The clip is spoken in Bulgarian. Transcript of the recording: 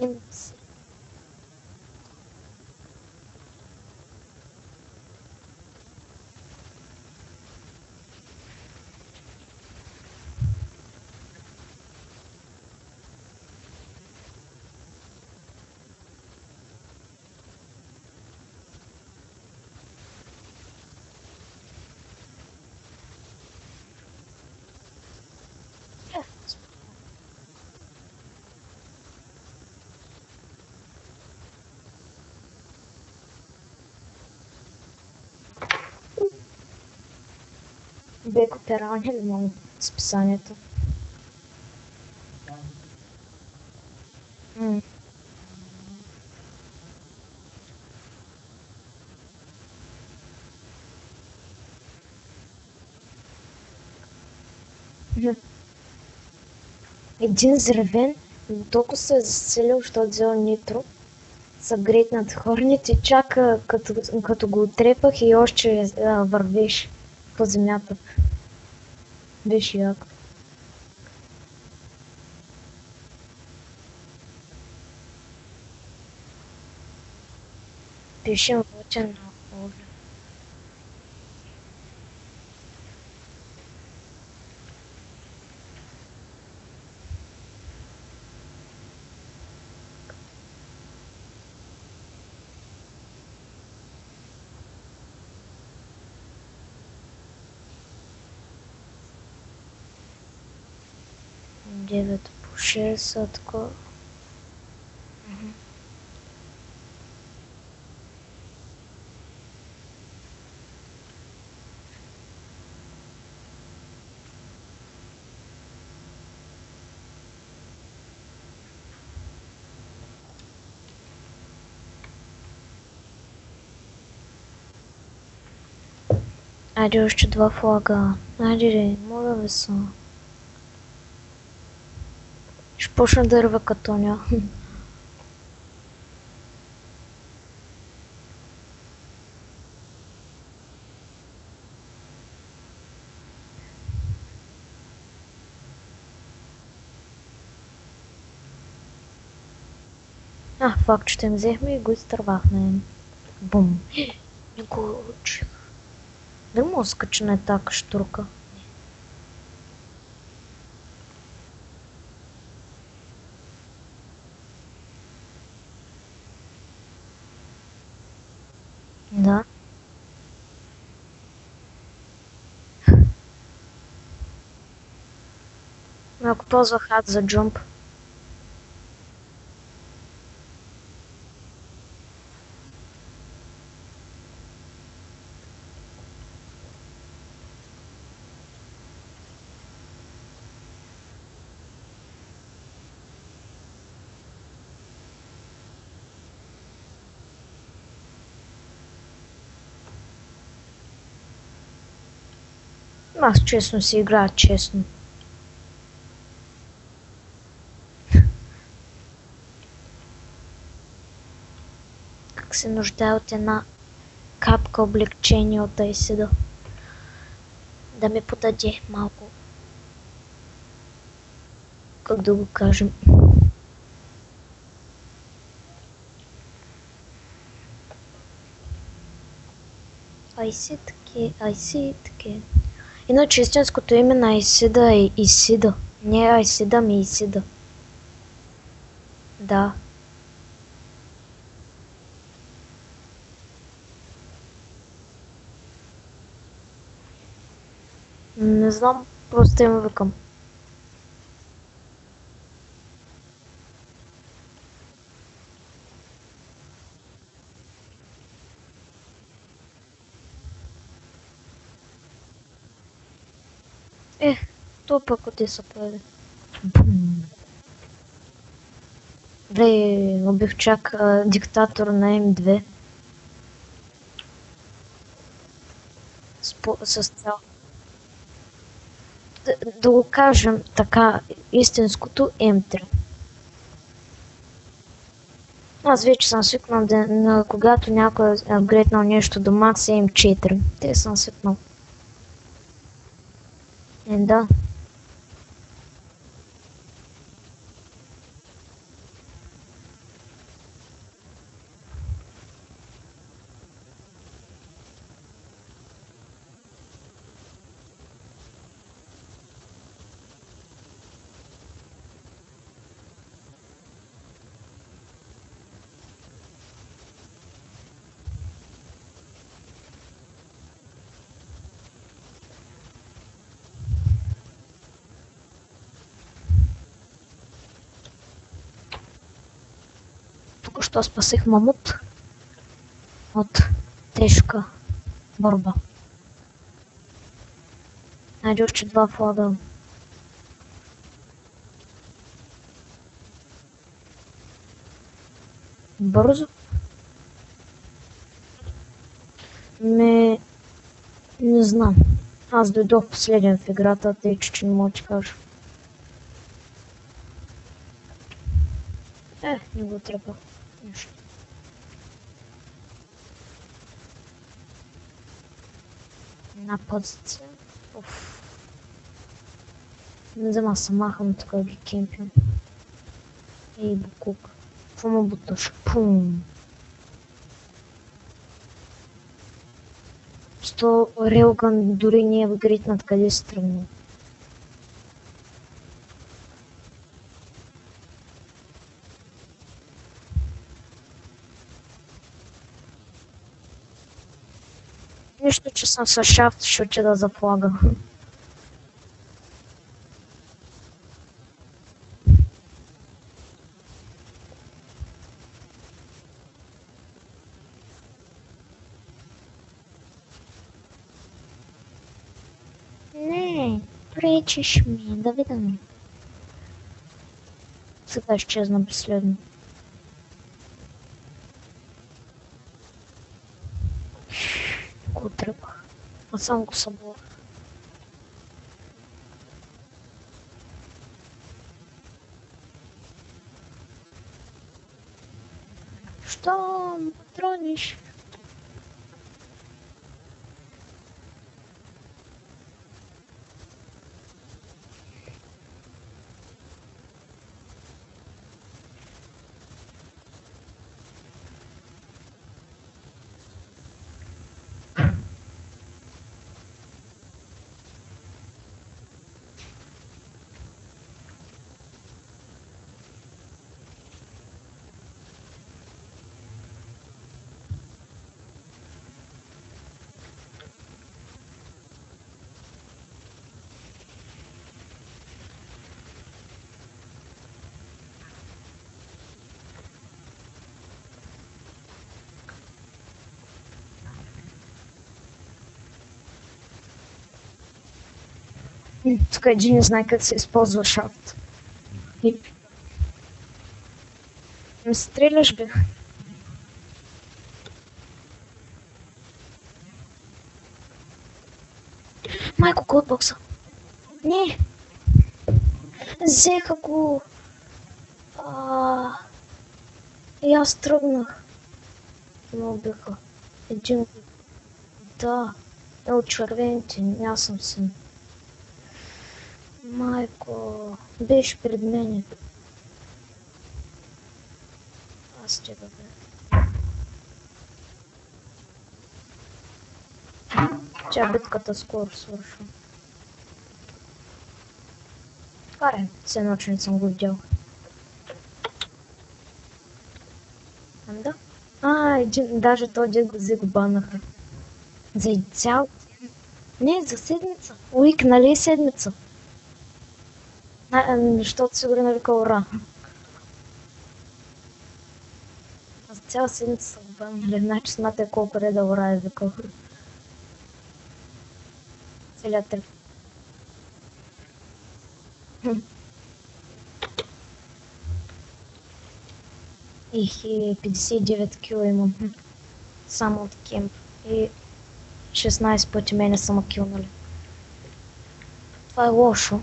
Linux. Беко пералня ли имам списанието? М. Мгм. Един зревен толкова се е засилил, защото взел нитро. Съгретнат хорните и чака като го отрепах и още вървиш по земята. Беше яко. Пишем лъчен на Оля. Девет по 6 са такова. Айде още два флага. Айде, моля ви се. Ще почна да рва катоня. Факт, ще им взехме и го изтървахме. Бум. Не го учих. Дали мога да скача на така штурка? Да. Ако ползвах ад за джумп. Аз честно си играя честно. Как се нуждае от една капка облегчение от Айсида. Да ми подаде малко. Как да го кажем? Айсидке. Иначе истинското име на Айсида е Исида. Не Айсида, ми Исида. Да. Не знам, просто им викам. То пък къде са прави. Бум. Убих чак диктатор на М2. С цел. Да го кажем така, истинското М3. Аз вече съм свикнал когато някой е апгрейднал нещо до Max М4. Те съм свикнал. Да. Току-що спасих мамут от тежка борба. Найде още 2 флага. Бързо? Не знам. Аз дойдох последен в играта, тъй че не мога да ти кажа. Не го трябва. Нищо. Една позиция. Не знам, аз се махам тук да ги кемпим. Ей, букук. Какво му буташ? Пум! Що Релган дори не е гритнат къде се тръгнал. Нищо, че съм с шафт, ще отида за флага. Не, пречиш ми, да видим. Сега изчезна безследно. Го тръпах. А сам го събор. Що ме патрониш? Тук един не знае как се използва шафт. Ме стреляш, бе. Майко, кой е бокса? Не! Взеха го! И аз тръгнах. Ме убиха. Един... Да. От червените, аз съм син. Майко, беше пред мене. Аз те да бе. Тя битката скоро свършва. Карай, все ночи не съм го видял. Да? Един, даже този го банаха. За цял... Не, за седмица. Уик, нали е седмица? Защото сигурно навика ура. За цяла седмица са го банали, значи сматай колко реда ура е викал. Целият тръп. И 59 кила имам. Само от кемп. И 16 пъти мене са ма килнали. Това е лошо.